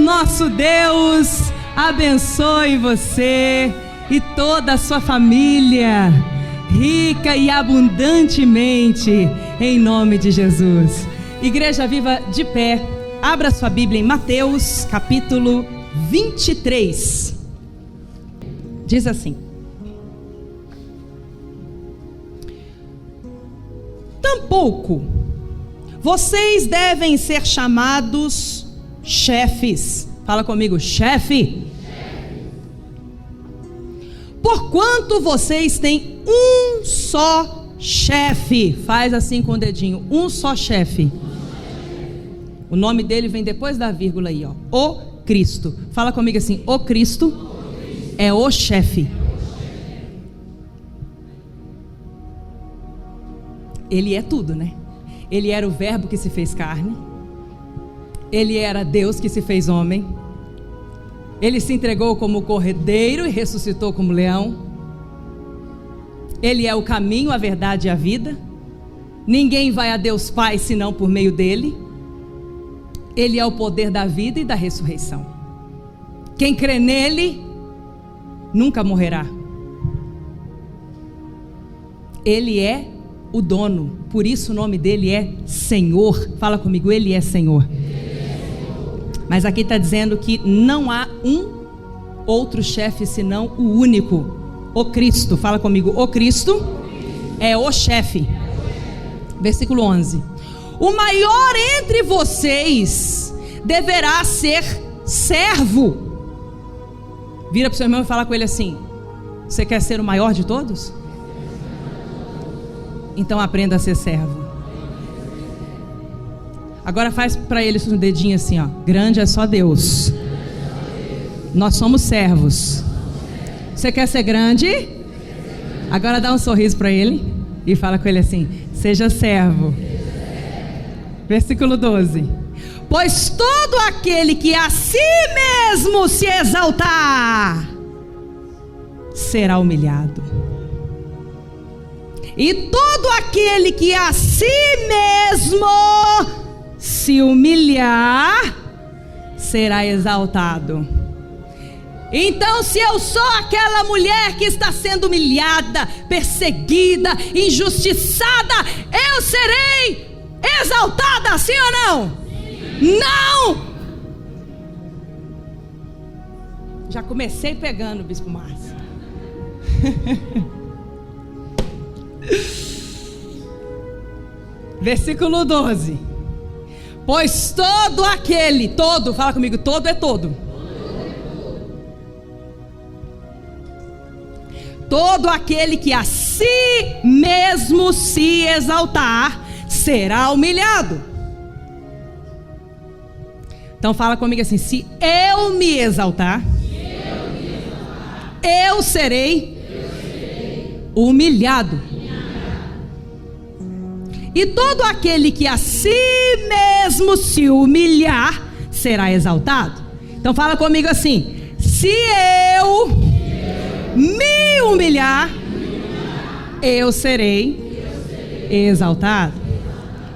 nosso Deus abençoe você e toda a sua família, rica e abundantemente, em nome de Jesus. Igreja Viva de pé, abra sua Bíblia em Mateus capítulo 23. Diz assim: tampouco vocês devem ser chamados chefes. Fala comigo, chefe. Porquanto vocês têm um só chefe. Faz assim com o dedinho, um só chefe. O nome dele vem depois da vírgula aí, ó. O Cristo. Fala comigo assim, o Cristo é o chefe. Ele é tudo, né? Ele era o verbo que se fez carne. Ele era Deus que se fez homem. Ele se entregou como cordeiro e ressuscitou como leão. Ele é o caminho, a verdade e a vida. Ninguém vai a Deus Pai senão por meio dele. Ele é o poder da vida e da ressurreição. Quem crê nele nunca morrerá. Ele é o dono, por isso o nome dele é Senhor. Fala comigo, ele é Senhor. Mas aqui está dizendo que não há um outro chefe senão o único, o Cristo. Fala comigo, o Cristo é o chefe. Versículo 11: o maior entre vocês deverá ser servo. Vira para o seu irmão e fala com ele assim: você quer ser o maior de todos? Então aprenda a ser servo. Agora faz para ele um dedinho assim, ó. Grande é só Deus. Nós somos servos. Você quer ser grande? Agora dá um sorriso para ele e fala com ele assim: seja servo. Versículo 12: pois todo aquele que a si mesmo se exaltar será humilhado, e todo aquele que a si mesmo se humilhar será exaltado. Então, se eu sou aquela mulher que está sendo humilhada, perseguida, injustiçada, eu serei exaltada, sim ou não? Sim. Não! Já comecei pegando, Bispo Márcio. Versículo 12: pois todo aquele, todo, fala comigo, todo é todo. Todo aquele que a si mesmo se exaltar será humilhado. Então fala comigo assim: se eu me exaltar, eu serei humilhado. E todo aquele que a si mesmo se humilhar será exaltado. Então fala comigo assim: se eu me humilhar, eu serei exaltado.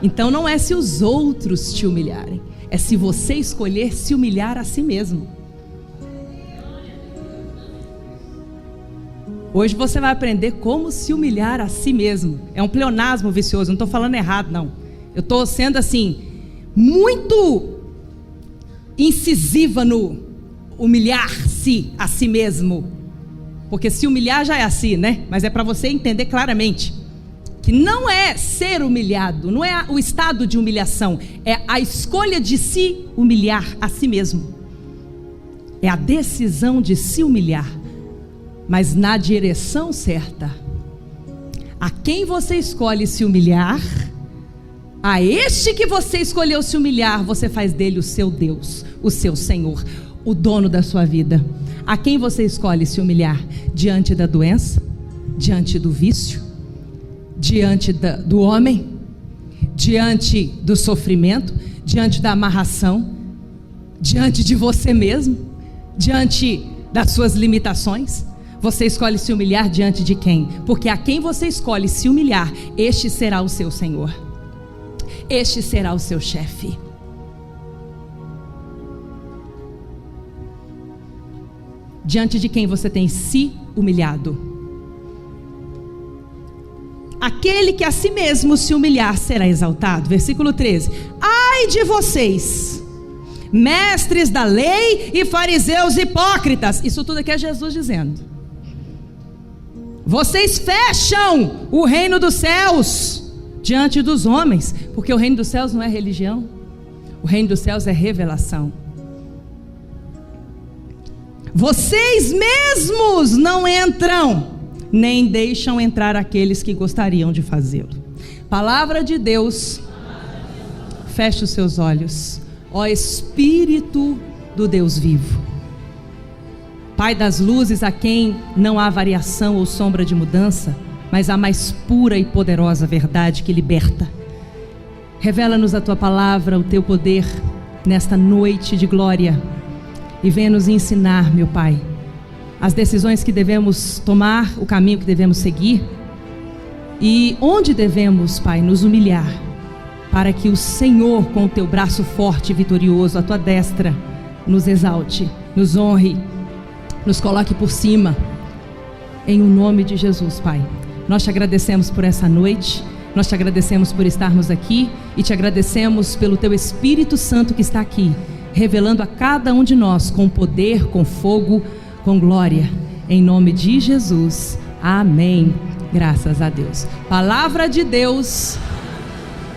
Então não é se os outros te humilharem, é se você escolher se humilhar a si mesmo. Hoje você vai aprender como se humilhar a si mesmo. É um pleonasmo vicioso, não estou falando errado não. Eu estou sendo assim, muito incisiva no humilhar-se a si mesmo. Porque se humilhar já é assim, né? Mas é para você entender claramente que não é ser humilhado, não é o estado de humilhação, é a escolha de se humilhar a si mesmo. É a decisão de se humilhar, mas na direção certa. A quem você escolhe se humilhar, a este que você escolheu se humilhar, você faz dele o seu Deus, o seu Senhor, o dono da sua vida. A quem você escolhe se humilhar? Diante da doença, diante do vício, diante do homem, diante do sofrimento, diante da amarração, diante de você mesmo, diante das suas limitações. Você escolhe se humilhar diante de quem? Porque a quem você escolhe se humilhar, este será o seu Senhor, este será o seu chefe. diante de quem você tem se humilhado. Aquele que a si mesmo se humilhar será exaltado. Versículo 13. Ai de vocês, mestres da lei e fariseus hipócritas. Isso tudo aqui é Jesus dizendo. Vocês fecham o reino dos céus diante dos homens, porque o reino dos céus não é religião. O reino dos céus é revelação. Vocês mesmos não entram, nem deixam entrar aqueles que gostariam de fazê-lo. Palavra de Deus. Feche os seus olhos, ó Espírito do Deus vivo, Pai das luzes, a quem não há variação ou sombra de mudança, mas a mais pura e poderosa verdade que liberta. Revela-nos a tua palavra, o teu poder nesta noite de glória, e venha nos ensinar, meu Pai, as decisões que devemos tomar, o caminho que devemos seguir, e onde devemos, Pai, nos humilhar, para que o Senhor, com o teu braço forte e vitorioso, a tua destra, nos exalte, nos honre, nos coloque por cima, em o nome de Jesus, Pai. Nós te agradecemos por essa noite, nós te agradecemos por estarmos aqui, e te agradecemos pelo teu Espírito Santo que está aqui, revelando a cada um de nós com poder, com fogo, com glória, em nome de Jesus, amém. Graças a Deus. Palavra de Deus.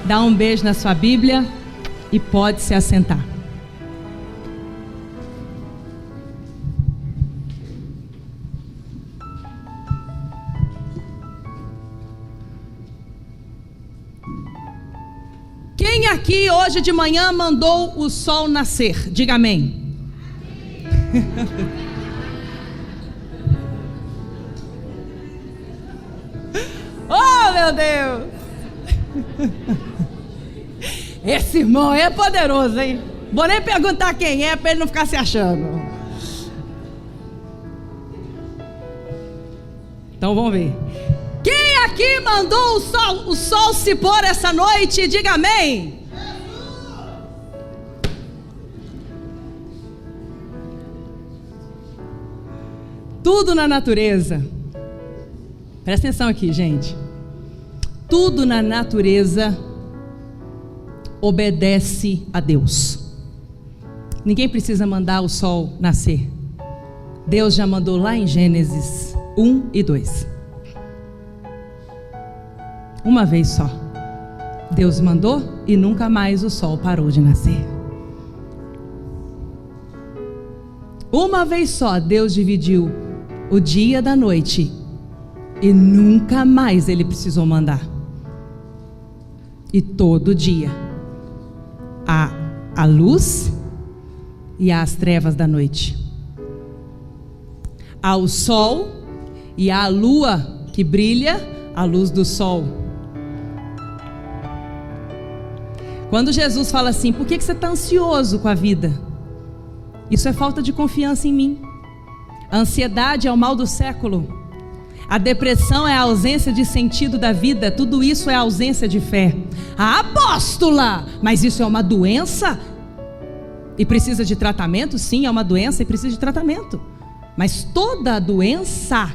Dá um beijo na sua Bíblia e pode se assentar. Quem aqui hoje de manhã mandou o sol nascer? Diga amém. Oh, meu Deus! Esse irmão é poderoso, hein? Vou nem perguntar quem é, para ele não ficar se achando. Então vamos ver. Quem aqui mandou o sol se pôr essa noite? Diga amém. Tudo na natureza, presta atenção aqui, gente. Tudo na natureza obedece a Deus. Ninguém precisa mandar o sol nascer. Deus já mandou lá em Gênesis 1 e 2. Uma vez só Deus mandou e nunca mais o sol parou de nascer. Uma vez só Deus dividiu o dia da noite e nunca mais ele precisou mandar. E todo dia há a luz e há as trevas da noite. Há o sol e há a lua que brilha à luz do sol. Quando Jesus fala assim, por que você está ansioso com a vida? Isso é falta de confiança em mim. A ansiedade é o mal do século. A depressão é a ausência de sentido da vida. Tudo isso é a ausência de fé. A apóstola, mas isso é uma doença? E precisa de tratamento? Sim, é uma doença e precisa de tratamento. Mas toda doença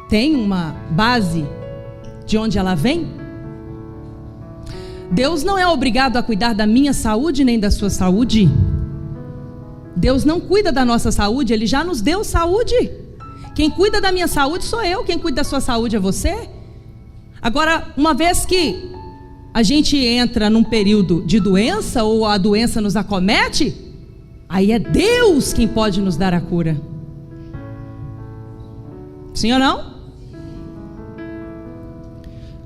tem uma base de onde ela vem. Deus não é obrigado a cuidar da minha saúde nem da sua saúde. Deus não cuida da nossa saúde, Ele já nos deu saúde. Quem cuida da minha saúde sou eu, quem cuida da sua saúde é você. Agora, uma vez que a gente entra num período de doença, ou a doença nos acomete, aí é Deus quem pode nos dar a cura. Sim ou não?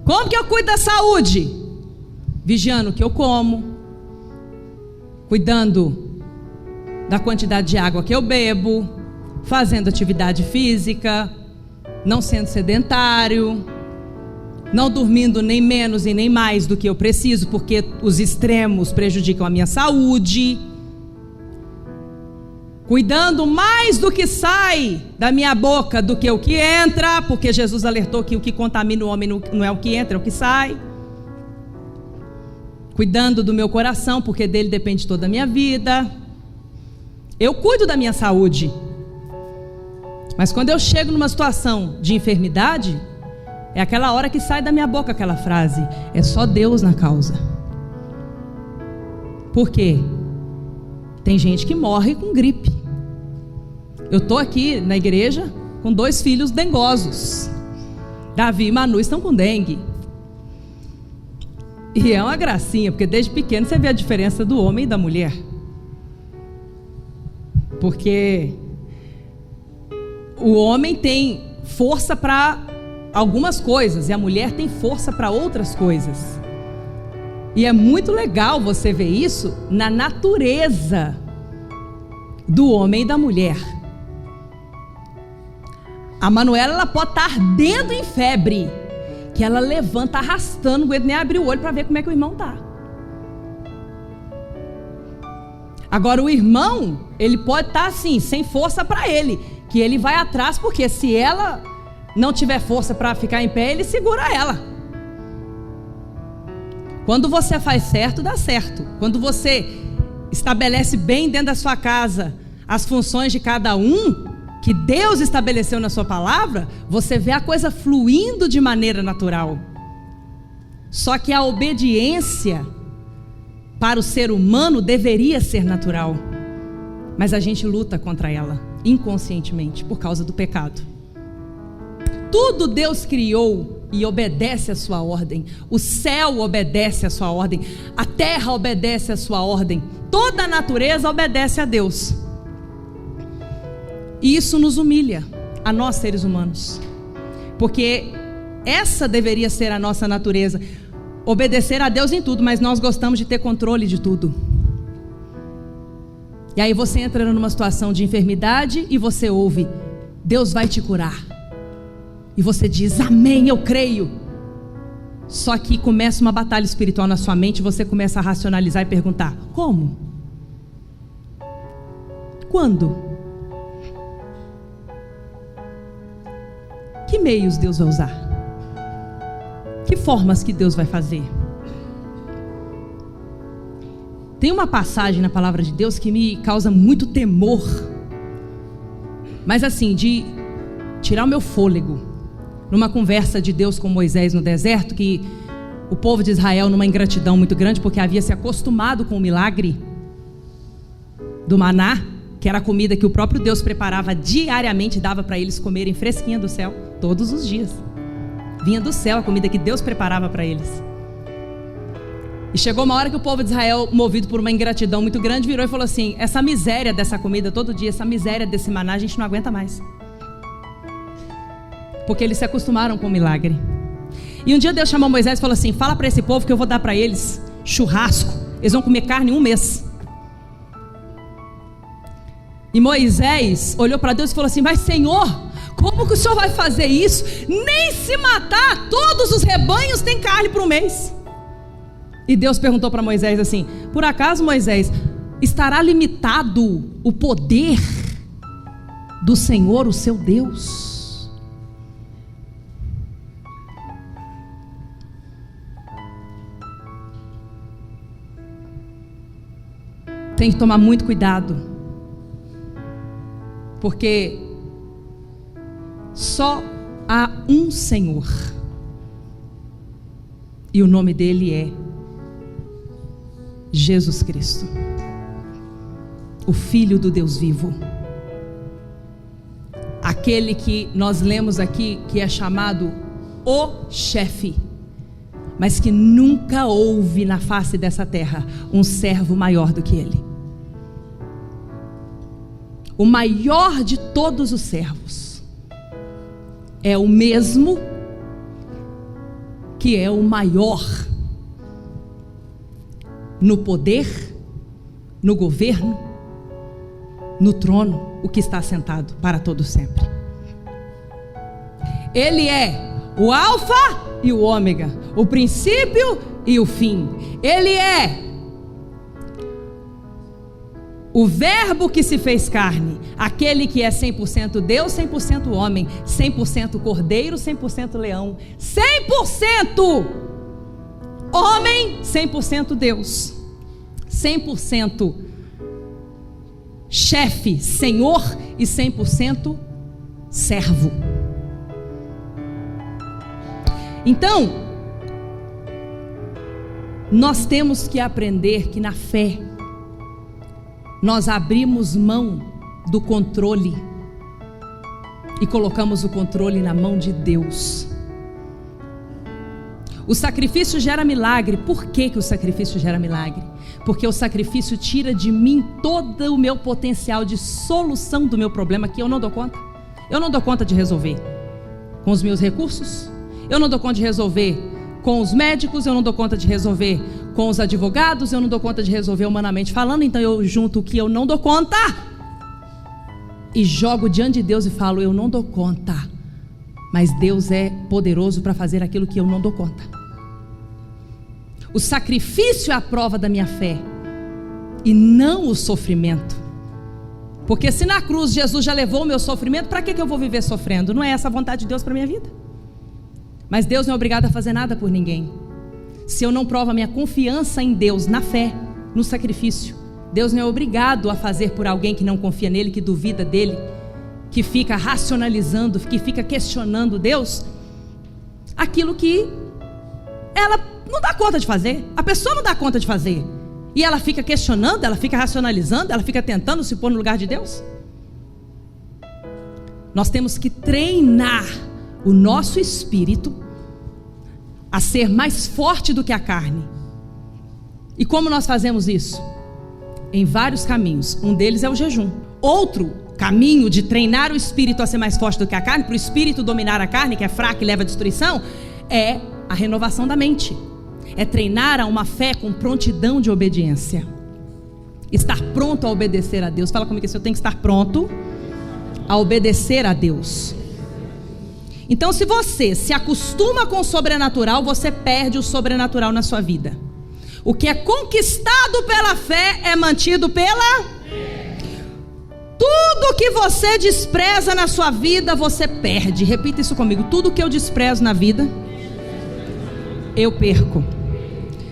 Como que eu cuido da saúde? Vigiando o que eu como, cuidando da quantidade de água que eu bebo, fazendo atividade física, não sendo sedentário, não dormindo nem menos e nem mais do que eu preciso, porque os extremos prejudicam a minha saúde, cuidando mais do que sai da minha boca do que o que entra, porque Jesus alertou que o que contamina o homem não é o que entra, é o que sai. Cuidando do meu coração, porque dele depende toda a minha vida. Eu cuido da minha saúde. Mas quando eu chego numa situação de enfermidade, é aquela hora que sai da minha boca aquela frase: é só Deus na causa. Por quê? Tem gente que morre com gripe. Eu estou aqui na igreja com 2 filhos dengosos. Davi e Manu estão com dengue. E é uma gracinha, porque desde pequeno você vê a diferença do homem e da mulher. Porque o homem tem força para algumas coisas e a mulher tem força para outras coisas. E é muito legal você ver isso na natureza do homem e da mulher. A Manuela, ela pode estar ardendo em febre, que ela levanta arrastando, não aguenta nem abrir o olho para ver como é que o irmão está. Agora o irmão, ele pode estar assim, sem força para ele, que ele vai atrás, porque se ela não tiver força para ficar em pé, ele segura ela. Quando você faz certo, dá certo. Quando você estabelece bem dentro da sua casa as funções de cada um, que Deus estabeleceu na sua palavra, você vê a coisa fluindo de maneira natural. Só que a obediência para o ser humano deveria ser natural, mas a gente luta contra ela inconscientemente por causa do pecado. Tudo Deus criou e obedece a sua ordem. O céu obedece a sua ordem, a terra obedece a sua ordem, toda a natureza obedece a Deus. E isso nos humilha, a nós seres humanos, porque essa deveria ser a nossa natureza, obedecer a Deus em tudo, mas nós gostamos de ter controle de tudo. E aí você entra numa situação de enfermidade e você ouve: Deus vai te curar. E você diz: amém, eu creio. Só que começa uma batalha espiritual na sua mente, você começa a racionalizar e perguntar: como? Quando? Que meios Deus vai usar? Que formas que Deus vai fazer? Tem uma passagem na palavra de Deus que me causa muito temor, mas assim, de tirar o meu fôlego. Numa conversa de Deus com Moisés no deserto, que o povo de Israel, numa ingratidão muito grande, porque havia se acostumado com o milagre do maná, que era a comida que o próprio Deus preparava diariamente e dava para eles comerem fresquinha do céu, todos os dias. Vinha do céu a comida que Deus preparava para eles. E chegou uma hora que o povo de Israel, movido por uma ingratidão muito grande, virou e falou assim: essa miséria dessa comida todo dia, essa miséria desse maná, a gente não aguenta mais. Porque eles se acostumaram com o milagre. E um dia Deus chamou Moisés e falou assim: fala para esse povo que eu vou dar para eles churrasco, eles vão comer carne 1 mês. E Moisés olhou para Deus e falou assim: mas Senhor, como que o Senhor vai fazer isso? Nem se matar, todos os rebanhos têm carne por 1 mês. E Deus perguntou para Moisés assim: por acaso, Moisés, estará limitado o poder do Senhor, o seu Deus? Tem que tomar muito cuidado, porque só há um Senhor, e o nome dele é Jesus Cristo, o Filho do Deus vivo, aquele que nós lemos aqui, que é chamado o chefe, mas que nunca houve na face dessa terra um servo maior do que ele. O maior de todos os servos é o mesmo que é o maior no poder, no governo, no trono, o que está sentado para todo sempre. Ele é o alfa e o ômega, o princípio e o fim. Ele é o verbo que se fez carne, aquele que é 100% Deus, 100% homem, 100% cordeiro, 100% leão, 100% homem, 100% Deus, 100% chefe, Senhor, e 100% servo. Então, nós temos que aprender que na fé, nós abrimos mão do controle e colocamos o controle na mão de Deus. O sacrifício gera milagre. Por que que o sacrifício gera milagre? Porque o sacrifício tira de mim todo o meu potencial de solução do meu problema que eu não dou conta. Eu não dou conta de resolver com os meus recursos, eu não dou conta de resolver com os médicos, eu não dou conta de resolver com os advogados, eu não dou conta de resolver humanamente falando. Então eu junto o que eu não dou conta e jogo diante de Deus e falo: eu não dou conta, mas Deus é poderoso para fazer aquilo que eu não dou conta. O sacrifício é a prova da minha fé e não o sofrimento. Porque se na cruz Jesus já levou o meu sofrimento, para que eu vou viver sofrendo? Não é essa a vontade de Deus para a minha vida. Mas Deus não é obrigado a fazer nada por ninguém. Se eu não provo a minha confiança em Deus, na fé, no sacrifício, Deus não é obrigado a fazer por alguém que não confia nele, que duvida dele, que fica racionalizando, que fica questionando Deus, aquilo que ela não dá conta de fazer. A pessoa não dá conta de fazer. E ela fica questionando, ela fica racionalizando, ela fica tentando se pôr no lugar de Deus. Nós temos que treinar o nosso espírito a ser mais forte do que a carne. E como nós fazemos isso? Em vários caminhos. Um deles é o jejum. Outro caminho de treinar o espírito a ser mais forte do que a carne, para o espírito dominar a carne, que é fraca e leva à destruição, é a renovação da mente. É treinar a uma fé com prontidão de obediência. Estar pronto a obedecer a Deus. Fala comigo assim: eu tenho que estar pronto a obedecer a Deus. Então, se você se acostuma com o sobrenatural, você perde o sobrenatural na sua vida. O que é conquistado pela fé é mantido pela... Tudo que você despreza na sua vida, você perde. Repita isso comigo: tudo que eu desprezo na vida, eu perco.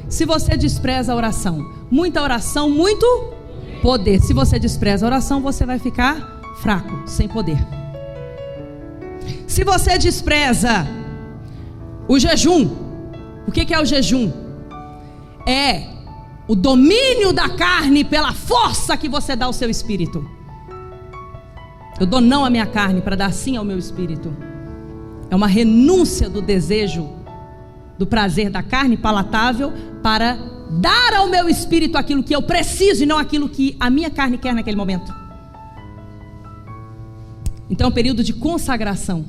Se você despreza a oração, muita oração, muito poder. Se você despreza a oração, você vai ficar fraco, sem poder. Se você despreza o jejum, o que é o jejum? É o domínio da carne pela força que você dá ao seu espírito. Eu dou não à minha carne para dar sim ao meu espírito. É uma renúncia do desejo, do prazer da carne palatável, para dar ao meu espírito aquilo que eu preciso e não aquilo que a minha carne quer naquele momento. Então é um período de consagração.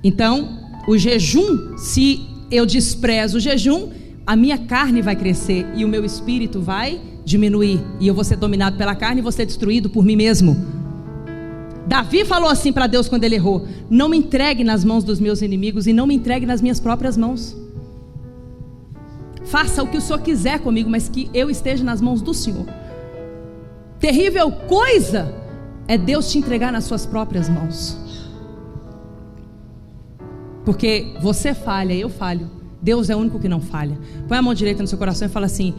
Então o jejum, se eu desprezo o jejum, a minha carne vai crescer e o meu espírito vai diminuir, e eu vou ser dominado pela carne e vou ser destruído por mim mesmo. Davi falou assim para Deus quando ele errou: não me entregue nas mãos dos meus inimigos e não me entregue nas minhas próprias mãos. Faça o que o Senhor quiser comigo, mas que eu esteja nas mãos do Senhor. Terrível coisa é Deus te entregar nas suas próprias mãos. Porque você falha, eu falho. Deus é o único que não falha. Põe a mão direita no seu coração e fala assim: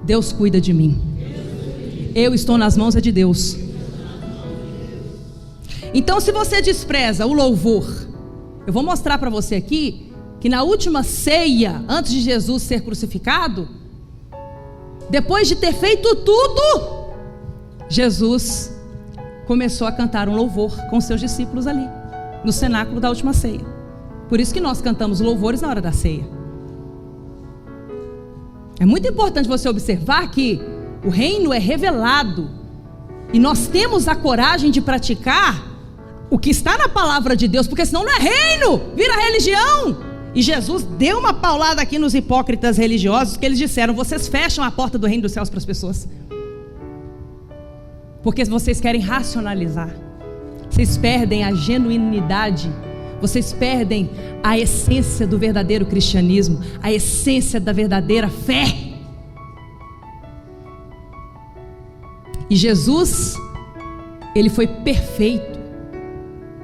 Deus cuida de mim. Eu estou nas mãos de Deus. Então, se você despreza o louvor, eu vou mostrar para você aqui que na última ceia, antes de Jesus ser crucificado, depois de ter feito tudo, Jesus começou a cantar um louvor com seus discípulos ali, no cenáculo da última ceia. Por isso que nós cantamos louvores na hora da ceia. É muito importante você observar que o reino é revelado e nós temos a coragem de praticar o que está na palavra de Deus, porque senão não é reino, vira religião. E Jesus deu uma paulada aqui nos hipócritas religiosos, que eles disseram: vocês fecham a porta do reino dos céus para as pessoas, porque vocês querem racionalizar. Vocês perdem a genuinidade, vocês perdem a essência do verdadeiro cristianismo, a essência da verdadeira fé. E Jesus, ele foi perfeito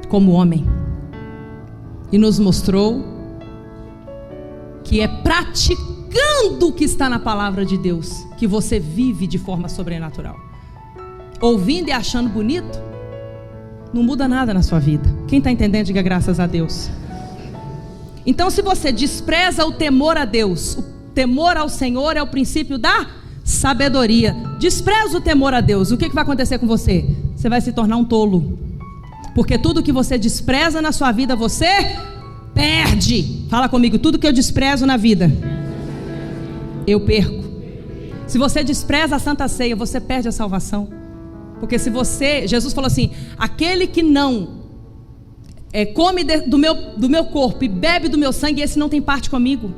como homem e nos mostrou que é praticando o que está na palavra de Deus que você vive de forma sobrenatural. Ouvindo e achando bonito, não muda nada na sua vida. Quem está entendendo, diga graças a Deus. Então, se você despreza o temor a Deus, o temor ao Senhor é o princípio da sabedoria. Despreza o temor a Deus, o que vai acontecer com você? Você vai se tornar um tolo. Porque tudo que você despreza na sua vida, você perde. Fala comigo, tudo que eu desprezo na vida, eu perco. Se você despreza a Santa Ceia, você perde a salvação. Porque se você, Jesus falou assim, aquele que não come do meu corpo e bebe do meu sangue, esse não tem parte comigo.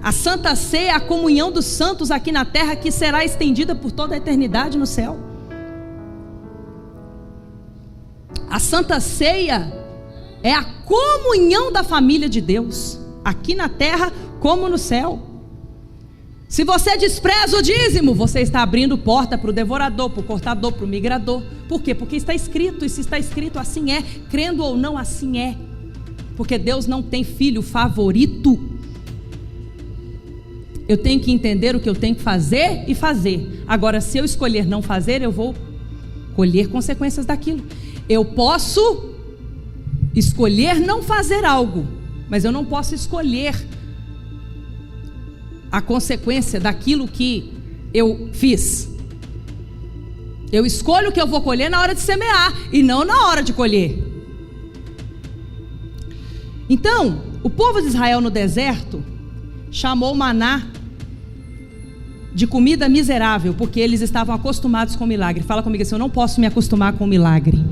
A Santa Ceia é a comunhão dos santos aqui na terra, que será estendida por toda a eternidade no céu. A Santa Ceia é a comunhão da família de Deus, aqui na terra como no céu. Se você despreza o dízimo, você está abrindo porta para o devorador, para o cortador, para o migrador. Por quê? Porque está escrito, e se está escrito, assim é. Crendo ou não, assim é. Porque Deus não tem filho favorito. Eu tenho que entender o que eu tenho que fazer e fazer. Agora, se eu escolher não fazer, eu vou colher consequências daquilo. Eu posso escolher não fazer algo, mas eu não posso escolher a consequência daquilo que eu fiz. Eu escolho o que eu vou colher na hora de semear e não na hora de colher. Então, o povo de Israel no deserto chamou o maná de comida miserável, porque eles estavam acostumados com o milagre. Fala comigo assim, eu não posso me acostumar com o milagre.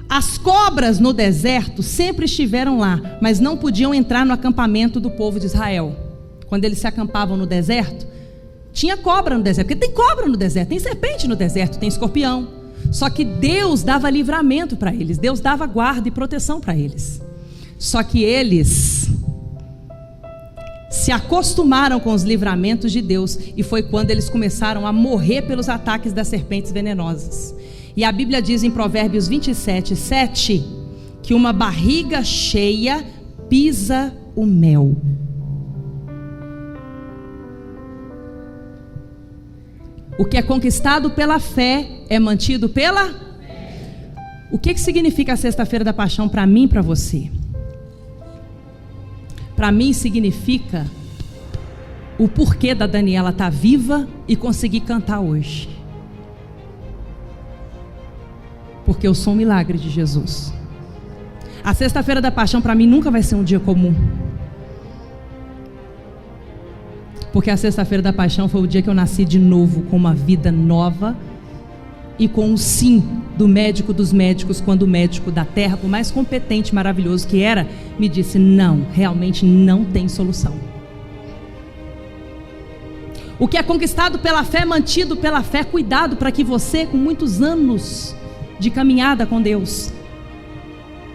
As cobras no deserto sempre estiveram lá, mas não podiam entrar no acampamento do povo de Israel. Quando eles se acampavam no deserto, tinha cobra no deserto, porque tem cobra no deserto, tem serpente no deserto, tem escorpião. Só que Deus dava livramento para eles, Deus dava guarda e proteção para eles. Só que eles se acostumaram com os livramentos de Deus, e foi quando eles começaram a morrer pelos ataques das serpentes venenosas. E a Bíblia diz em Provérbios 27:7 que uma barriga cheia pisa o mel. O que é conquistado pela fé é mantido pela fé. O que significa a Sexta-feira da Paixão para mim e para você? Para mim significa o porquê da Daniela estar viva e conseguir cantar hoje. Porque eu sou um milagre de Jesus. A Sexta-feira da Paixão para mim nunca vai ser um dia comum. Porque a Sexta-feira da Paixão foi o dia que eu nasci de novo, com uma vida nova e com o sim do médico dos médicos, quando o médico da terra, por mais competente e maravilhoso que era, me disse, não, realmente não tem solução. O que é conquistado pela fé, mantido pela fé, cuidado para que você, com muitos anos de caminhada com Deus,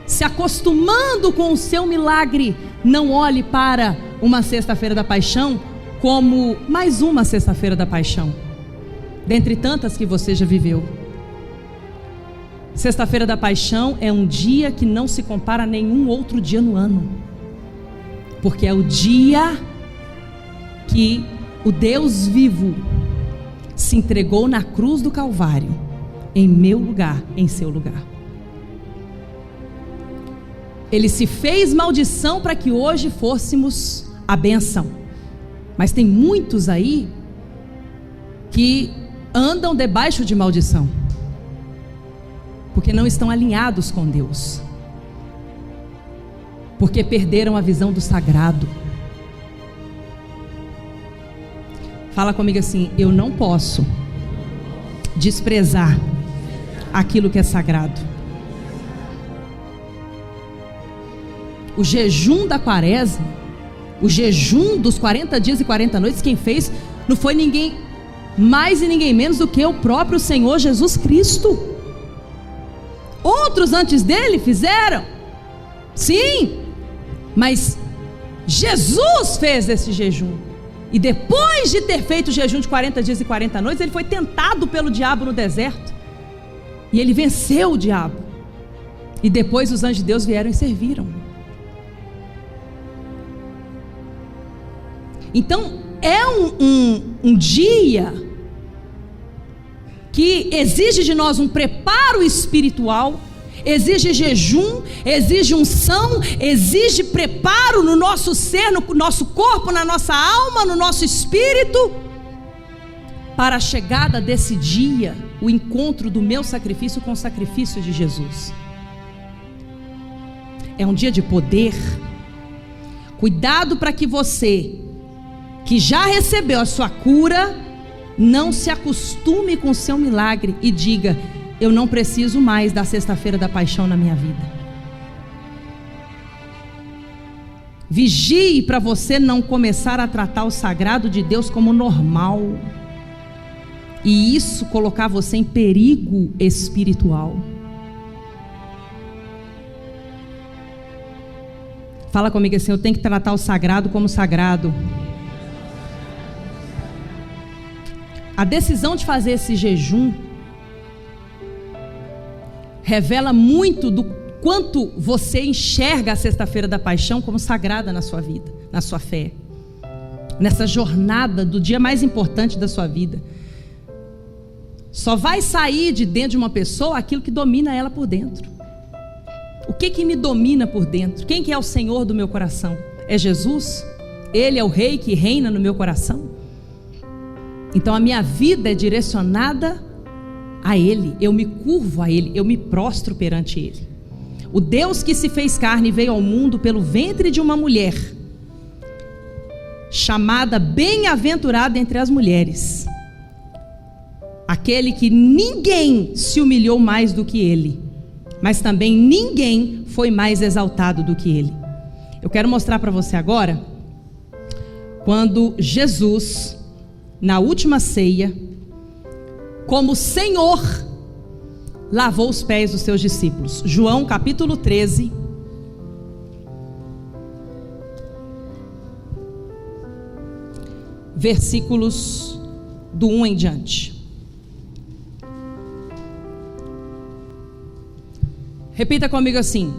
se acostumando com o seu milagre, não olhe para uma Sexta-feira da Paixão como mais uma Sexta-feira da Paixão, dentre tantas que você já viveu. Sexta-feira da Paixão é um dia que não se compara a nenhum outro dia no ano, porque é o dia que o Deus vivo se entregou na cruz do Calvário, em meu lugar, em seu lugar. Ele se fez maldição para que hoje fôssemos a bênção. Mas tem muitos aí que andam debaixo de maldição, porque não estão alinhados com Deus, porque perderam a visão do sagrado. Fala comigo assim, eu não posso desprezar aquilo que é sagrado. O jejum da Quaresma, o jejum dos 40 dias e 40 noites, quem fez não foi ninguém mais e ninguém menos do que o próprio Senhor Jesus Cristo. Outros antes dele fizeram, sim, mas Jesus fez esse jejum. E depois de ter feito o jejum de 40 dias e 40 noites, ele foi tentado pelo diabo no deserto, e ele venceu o diabo. E depois os anjos de Deus vieram e serviram. Então é um dia que exige de nós um preparo espiritual, exige jejum, exige unção, exige preparo no nosso ser, no nosso corpo, na nossa alma, no nosso espírito, para a chegada desse dia, o encontro do meu sacrifício com o sacrifício de Jesus. É um dia de poder. Cuidado para que você, que já recebeu a sua cura, não se acostume com o seu milagre e diga: eu não preciso mais da sexta-feira da paixão na minha vida. Vigie para você não começar a tratar o sagrado de Deus como normal, e isso colocar você em perigo espiritual. Fala comigo assim: eu tenho que tratar o sagrado como sagrado. A decisão de fazer esse jejum revela muito do quanto você enxerga a sexta-feira da paixão como sagrada na sua vida, na sua fé, nessa jornada do dia mais importante da sua vida. Só vai sair de dentro de uma pessoa aquilo que domina ela por dentro. O que me domina por dentro? Quem que é o Senhor do meu coração? É Jesus? Ele é o Rei que reina no meu coração? Então a minha vida é direcionada a Ele. Eu me curvo a Ele, eu me prostro perante Ele. O Deus que se fez carne veio ao mundo pelo ventre de uma mulher, chamada bem-aventurada entre as mulheres. Aquele que ninguém se humilhou mais do que Ele, mas também ninguém foi mais exaltado do que Ele. Eu quero mostrar para você agora, quando Jesus, na última ceia, como Senhor, lavou os pés dos seus discípulos. João capítulo 13, versículos do 1 em diante. Repita comigo assim: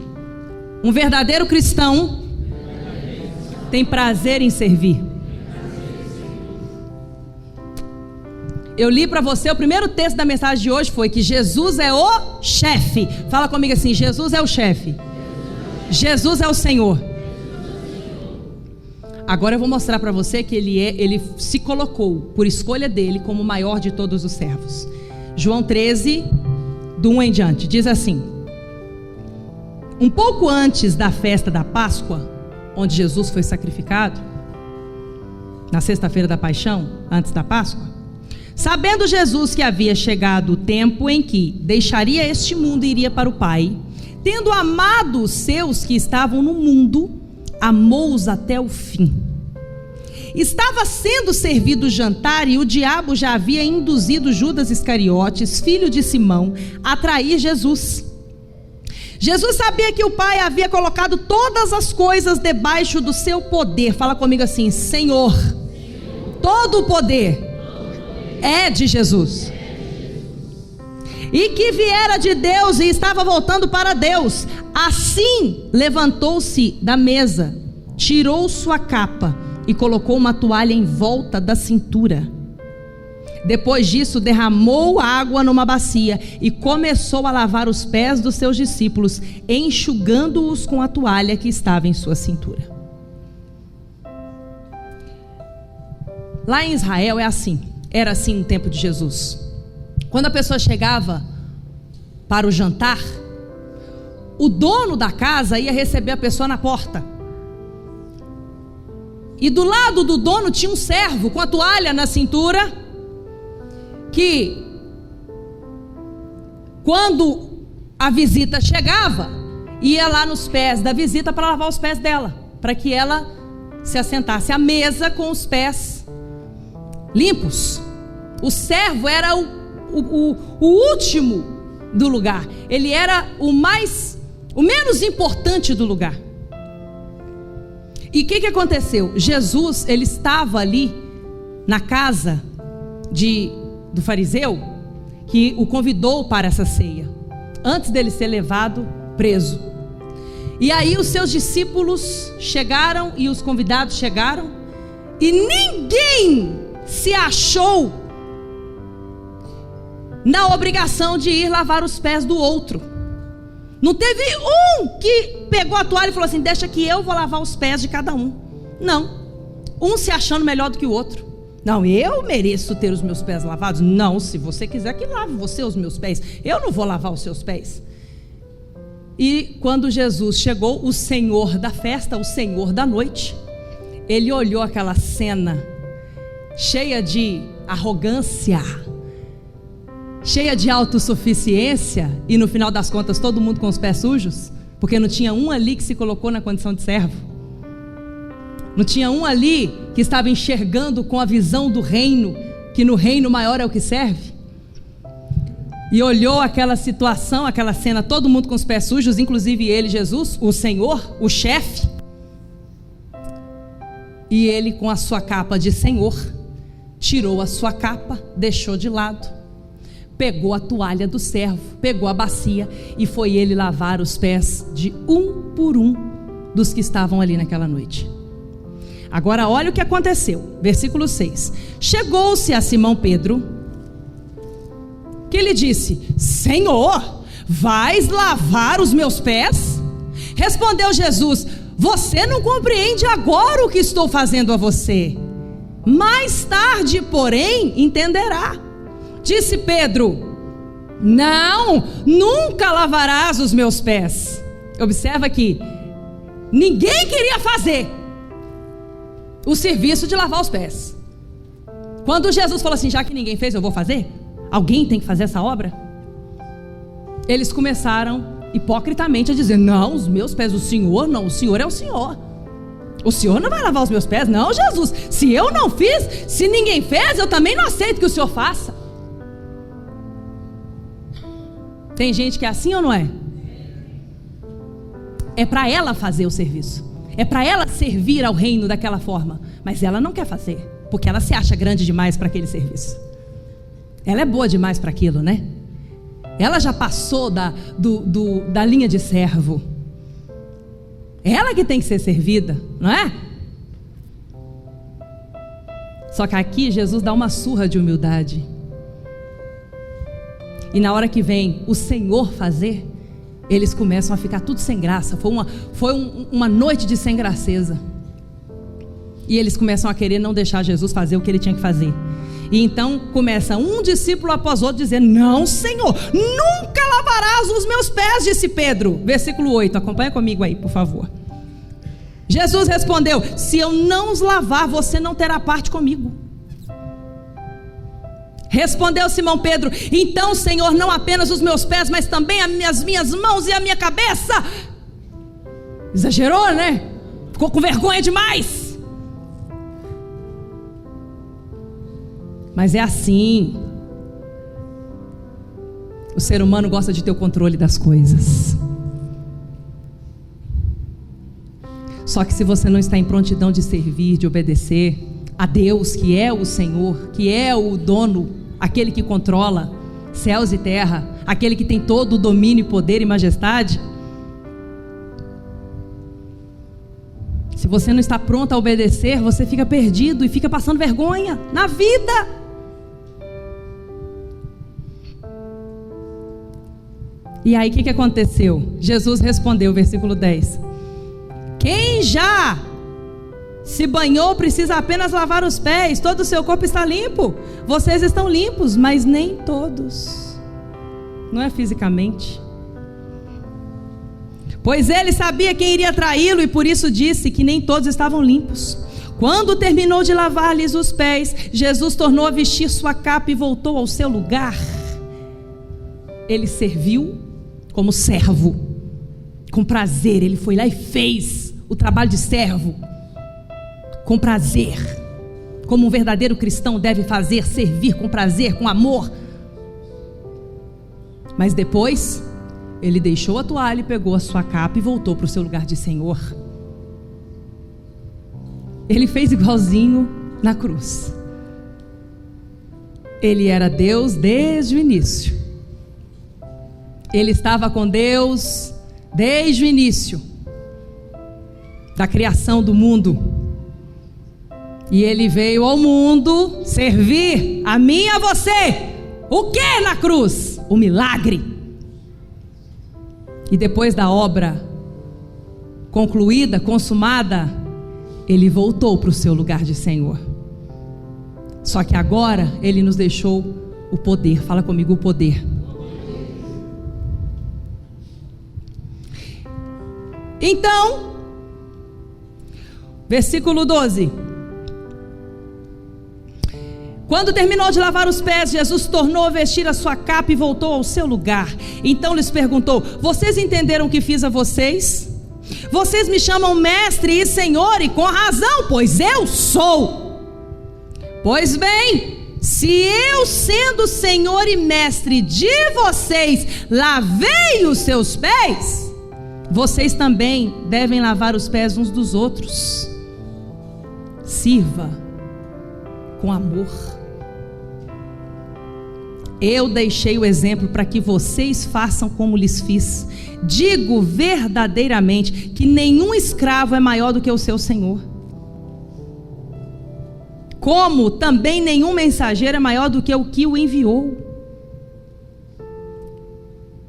um verdadeiro cristão tem prazer em servir. Eu li para você, o primeiro texto da mensagem de hoje foi que Jesus é o chefe. Fala comigo assim: Jesus é o chefe. Jesus é o Senhor. Agora eu vou mostrar para você que ele se colocou, por escolha dele, como o maior de todos os servos. João 13, do 1 em diante, diz assim: um pouco antes da festa da Páscoa, onde Jesus foi sacrificado, na sexta-feira da paixão, antes da Páscoa, sabendo Jesus que havia chegado o tempo em que deixaria este mundo e iria para o Pai, tendo amado os seus que estavam no mundo, amou-os até o fim. Estava sendo servido o jantar e o diabo já havia induzido Judas Iscariotes, filho de Simão, a trair Jesus. Jesus sabia que o Pai havia colocado todas as coisas debaixo do seu poder. Fala comigo assim: Senhor, todo o poder é de Jesus, e que viera de Deus e estava voltando para Deus. Assim levantou-se da mesa, tirou sua capa e colocou uma toalha em volta da cintura. Depois disso, derramou água numa bacia e começou a lavar os pés dos seus discípulos, enxugando-os com a toalha que estava em sua cintura. Lá em Israel era assim no tempo de Jesus. Quando a pessoa chegava para o jantar, o dono da casa ia receber a pessoa na porta. E do lado do dono tinha um servo com a toalha na cintura, que quando a visita chegava, ia lá nos pés da visita para lavar os pés dela, para que ela se assentasse à mesa com os pés limpos. O servo era o último do lugar, ele era o menos importante do lugar. E o que aconteceu? Jesus, ele estava ali na casa do fariseu, que o convidou para essa ceia, antes dele ser levado preso. E aí os seus discípulos chegaram e os convidados chegaram, e ninguém se achou na obrigação de ir lavar os pés do outro. Não teve um que pegou a toalha e falou assim: deixa que eu vou lavar os pés de cada um. Não. Um se achando melhor do que o outro. Não, eu mereço ter os meus pés lavados. Não, se você quiser que lave você os meus pés, eu não vou lavar os seus pés. E quando Jesus chegou, o Senhor da festa, o Senhor da noite, ele olhou aquela cena cheia de arrogância, cheia de autossuficiência, e no final das contas todo mundo com os pés sujos, porque não tinha um ali que se colocou na condição de servo, não tinha um ali que estava enxergando com a visão do reino, que no reino maior é o que serve. E olhou aquela situação, aquela cena, todo mundo com os pés sujos, inclusive ele, Jesus, o Senhor, o chefe, e ele com a sua capa de Senhor, tirou a sua capa, deixou de lado, pegou a toalha do servo, pegou a bacia e foi ele lavar os pés de um por um dos que estavam ali naquela noite. Agora olha o que aconteceu, versículo 6. Chegou-se a Simão Pedro, que ele disse: Senhor, vais lavar os meus pés? Respondeu Jesus: você não compreende agora o que estou fazendo a você, mais tarde, porém, entenderá. Disse Pedro: não, nunca lavarás os meus pés. Observa aqui, ninguém queria fazer o serviço de lavar os pés. Quando Jesus falou assim: já que ninguém fez, eu vou fazer, alguém tem que fazer essa obra. Eles começaram hipocritamente a dizer: não, os meus pés, o Senhor não, o Senhor é o Senhor, o Senhor não vai lavar os meus pés. Não, Jesus, se eu não fiz, se ninguém fez, eu também não aceito que o Senhor faça. Tem gente que é assim ou não é? É para ela fazer o serviço, é para ela servir ao reino daquela forma, mas ela não quer fazer, porque ela se acha grande demais para aquele serviço. Ela é boa demais para aquilo, né? Ela já passou da linha de servo. Ela que tem que ser servida, não é? Só que aqui Jesus dá uma surra de humildade. E na hora que vem o Senhor fazer, eles começam a ficar tudo sem graça. Foi uma noite de sem graceza. E eles começam a querer não deixar Jesus fazer o que ele tinha que fazer. E então começa um discípulo após outro dizendo: não, Senhor, nunca lavarás os meus pés, disse Pedro. Versículo 8, acompanha comigo aí, por favor. Jesus respondeu: se eu não os lavar, você não terá parte comigo. Respondeu Simão Pedro: então, Senhor, não apenas os meus pés, mas também as minhas mãos e a minha cabeça. Exagerou, né? Ficou com vergonha demais. Mas é assim. O ser humano gosta de ter o controle das coisas. Só que se você não está em prontidão de servir, de obedecer a Deus, que é o Senhor, que é o dono, aquele que controla céus e terra, aquele que tem todo o domínio, poder e majestade, se você não está pronto a obedecer, você fica perdido e fica passando vergonha na vida. E aí o que aconteceu? Jesus respondeu, versículo 10: quem já se banhou precisa apenas lavar os pés, todo o seu corpo está limpo. Vocês estão limpos, mas nem todos. Não é fisicamente. Pois ele sabia quem iria traí-lo e por isso disse que nem todos estavam limpos. Quando terminou de lavar-lhes os pés, Jesus tornou a vestir sua capa e voltou ao seu lugar. Ele serviu como servo, com prazer. Ele foi lá e fez o trabalho de servo com prazer, como um verdadeiro cristão deve fazer, servir com prazer, com amor. Mas depois ele deixou a toalha, pegou a sua capa e voltou para o seu lugar de Senhor. Ele fez igualzinho na cruz. Ele era Deus desde o início. Ele estava com Deus desde o início da criação do mundo. E ele veio ao mundo servir a mim e a você O que na cruz? O milagre. E depois da obra concluída, consumada, ele voltou para o seu lugar de Senhor. Só que agora ele nos deixou o poder. Fala comigo, o poder. Então, versículo 12. Quando terminou de lavar os pés, Jesus tornou a vestir a sua capa e voltou ao seu lugar. Então lhes perguntou: vocês entenderam o que fiz a vocês? Vocês me chamam mestre e senhor, e com razão, pois eu sou. Pois bem, se eu, sendo senhor e mestre de vocês, lavei os seus pés, vocês também devem lavar os pés uns dos outros. Sirva com amor. Eu deixei o exemplo para que vocês façam como lhes fiz. Digo verdadeiramente que nenhum escravo é maior do que o seu senhor, como também nenhum mensageiro é maior do que o que o enviou.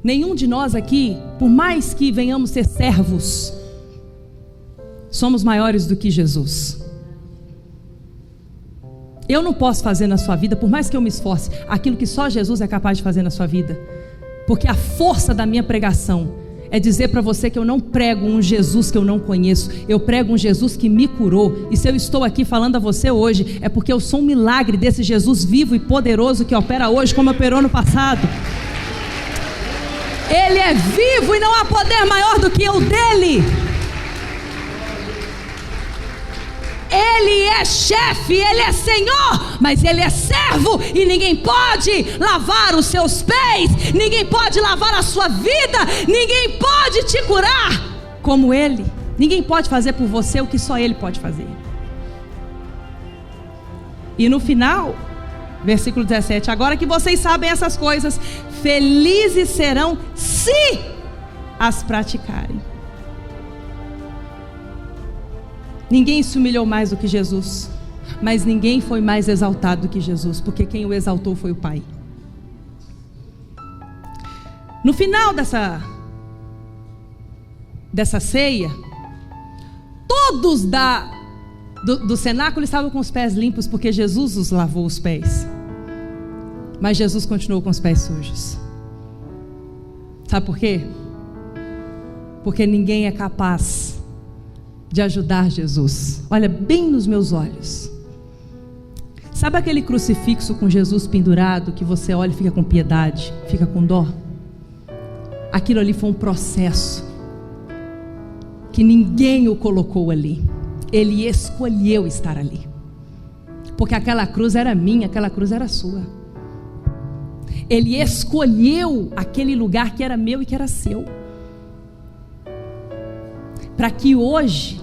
Nenhum de nós aqui, por mais que venhamos ser servos, somos maiores do que Jesus. Eu não posso fazer na sua vida, por mais que eu me esforce, aquilo que só Jesus é capaz de fazer na sua vida. Porque a força da minha pregação é dizer para você que eu não prego um Jesus que eu não conheço. Eu prego um Jesus que me curou. E se eu estou aqui falando a você hoje, é porque eu sou um milagre desse Jesus vivo e poderoso que opera hoje como operou no passado. Ele é vivo e não há poder maior do que o dele. Ele é chefe, ele é senhor, mas ele é servo, e ninguém pode lavar os seus pés, ninguém pode lavar a sua vida, ninguém pode te curar como ele. Ninguém pode fazer por você o que só ele pode fazer. E no final, versículo 17: agora que vocês sabem essas coisas, felizes serão se as praticarem. Ninguém se humilhou mais do que Jesus, mas ninguém foi mais exaltado do que Jesus, porque quem o exaltou foi o Pai. No final dessa ceia, todos do cenáculo estavam com os pés limpos, porque Jesus os lavou os pés. Mas Jesus continuou com os pés sujos. Sabe por quê? Porque ninguém é capaz de ajudar Jesus. Olha bem nos meus olhos. Sabe aquele crucifixo com Jesus pendurado, que você olha e fica com piedade, fica com dó? Aquilo ali foi um processo que ninguém o colocou ali. Ele escolheu estar ali, porque aquela cruz era minha, aquela cruz era sua. Ele escolheu aquele lugar que era meu e que era seu, para que hoje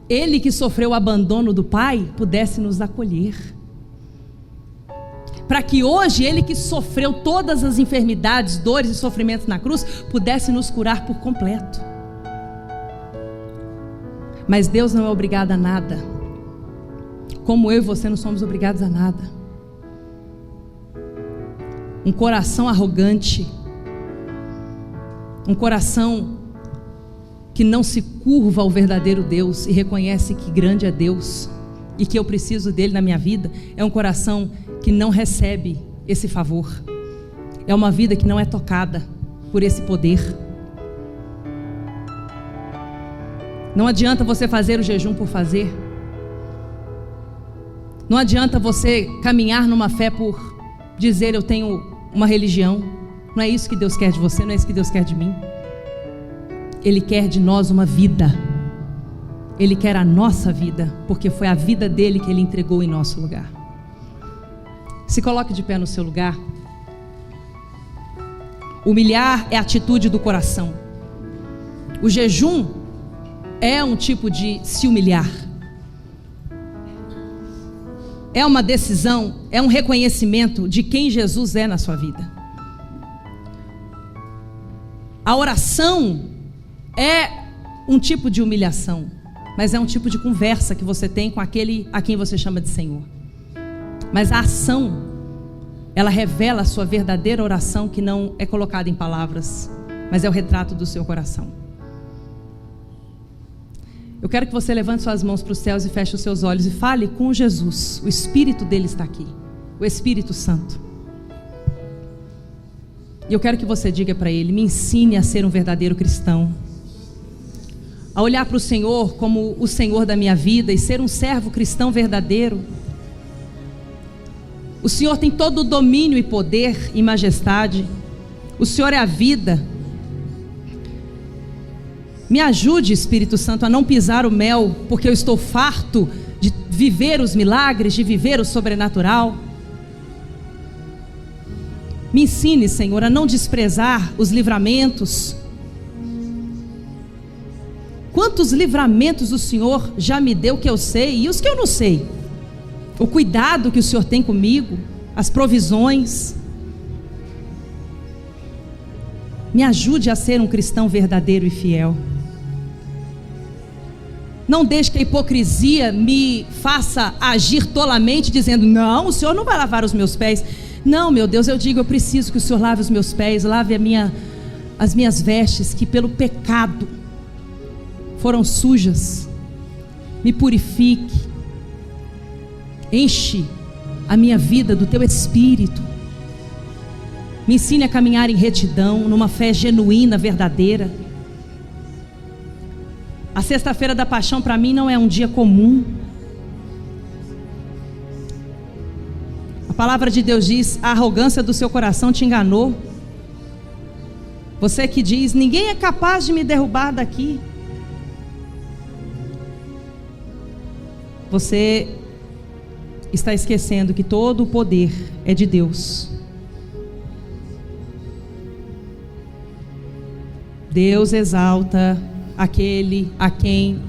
ele, que sofreu o abandono do Pai, pudesse nos acolher. Para que hoje ele, que sofreu todas as enfermidades, dores e sofrimentos na cruz, pudesse nos curar por completo. Mas Deus não é obrigado a nada, como eu e você não somos obrigados a nada. Um coração arrogante, um coração que não se curva ao verdadeiro Deus e reconhece que grande é Deus e que eu preciso dele na minha vida, é um coração que não recebe esse favor. É uma vida que não é tocada por esse poder. Não adianta você fazer o jejum por fazer. Não adianta você caminhar numa fé por dizer eu tenho uma religião. Não é isso que Deus quer de você, não é isso que Deus quer de mim. Ele quer de nós uma vida. Ele quer a nossa vida, porque foi a vida dele que ele entregou em nosso lugar. Se coloque de pé no seu lugar. Humilhar é a atitude do coração. O jejum é um tipo de se humilhar. É uma decisão, é um reconhecimento de quem Jesus é na sua vida. A oração é um tipo de humilhação, mas é um tipo de conversa que você tem com aquele a quem você chama de Senhor. Mas a ação ela revela a sua verdadeira oração, que não é colocada em palavras, mas é o retrato do seu coração. Eu quero que você levante suas mãos para os céus e feche os seus olhos e fale com Jesus. O Espírito dele está aqui, o Espírito Santo. E eu quero que você diga para ele: me ensine a ser um verdadeiro cristão, a olhar para o Senhor como o Senhor da minha vida e ser um servo cristão verdadeiro. O Senhor tem todo o domínio e poder e majestade. O Senhor é a vida. Me ajude, Espírito Santo, a não pisar o mel, porque eu estou farto de viver os milagres, de viver o sobrenatural. Me ensine, Senhor, a não desprezar os livramentos. Quantos livramentos o Senhor já me deu que eu sei e os que eu não sei. O cuidado que o Senhor tem comigo, as provisões. Me ajude a ser um cristão verdadeiro e fiel. Não deixe que a hipocrisia me faça agir tolamente, dizendo: não, o Senhor não vai lavar os meus pés. Não, meu Deus, eu digo: eu preciso que o Senhor lave os meus pés, lave as minhas vestes, que pelo pecado foram sujas. Me purifique. Enche a minha vida do teu Espírito. Me ensine a caminhar em retidão, numa fé genuína, verdadeira. A sexta-feira da paixão para mim não é um dia comum. A palavra de Deus diz: a arrogância do seu coração te enganou. Você que diz: ninguém é capaz de me derrubar daqui. Você está esquecendo que todo o poder é de Deus. Deus exalta aquele a quem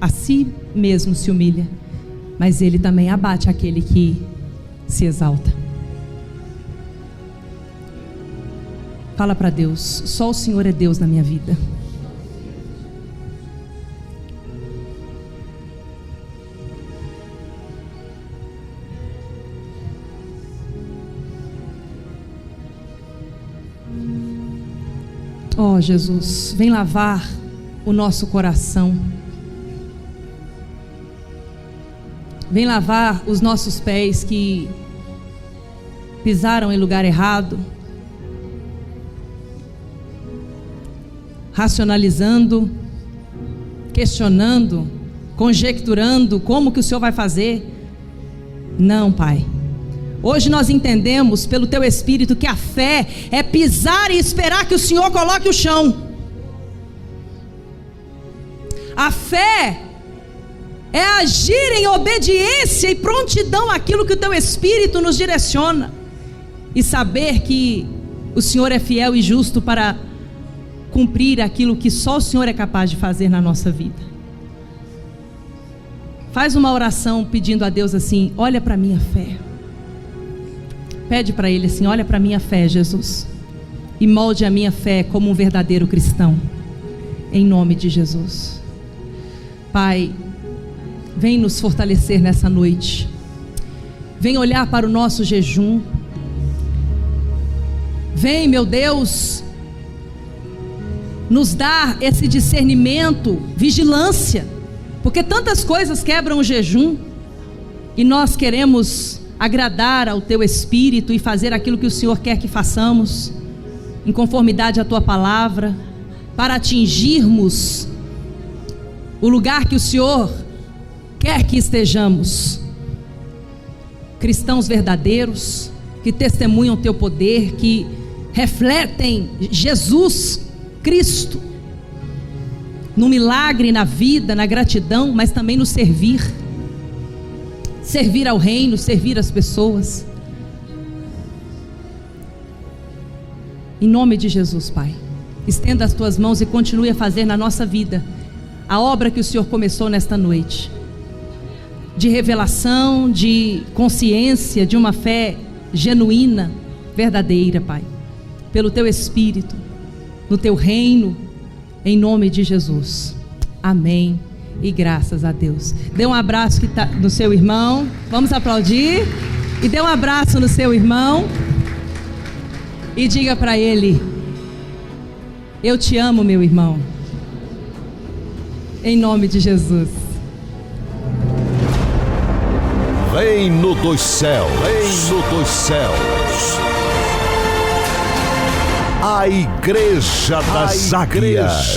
a si mesmo se humilha, mas Ele também abate aquele que se exalta. Fala para Deus: só o Senhor é Deus na minha vida. Oh, Jesus, vem lavar o nosso coração. Vem lavar os nossos pés que pisaram em lugar errado, racionalizando, questionando, conjecturando como que o Senhor vai fazer. Não, Pai. Hoje nós entendemos pelo Teu Espírito que a fé é pisar e esperar que o Senhor coloque o chão. A fé é agir em obediência e prontidão àquilo que o Teu Espírito nos direciona. E saber que o Senhor é fiel e justo para cumprir aquilo que só o Senhor é capaz de fazer na nossa vida. Faz uma oração pedindo a Deus assim: olha para a minha fé. Pede para Ele assim: olha para a minha fé, Jesus, e molde a minha fé como um verdadeiro cristão, em nome de Jesus. Pai, vem nos fortalecer nessa noite. Vem olhar para o nosso jejum. Vem, meu Deus, nos dar esse discernimento, vigilância, porque tantas coisas quebram o jejum e nós queremos agradar ao Teu Espírito e fazer aquilo que o Senhor quer que façamos, em conformidade à Tua palavra, para atingirmos o lugar que o Senhor quer que estejamos. Cristãos verdadeiros, que testemunham Teu poder, que refletem Jesus Cristo, no milagre, na vida, na gratidão, mas também no servir ao reino, servir as pessoas. Em nome de Jesus, Pai, estenda as Tuas mãos e continue a fazer na nossa vida a obra que o Senhor começou nesta noite, de revelação, de consciência, de uma fé genuína, verdadeira, Pai, pelo Teu Espírito, no Teu reino, em nome de Jesus. Amém. E graças a Deus. Dê um abraço no seu irmão. Vamos aplaudir. E dê um abraço no seu irmão. e diga para ele: eu te amo, meu irmão. Em nome de Jesus. Reino dos céus, reino dos céus. A Igreja das Águias.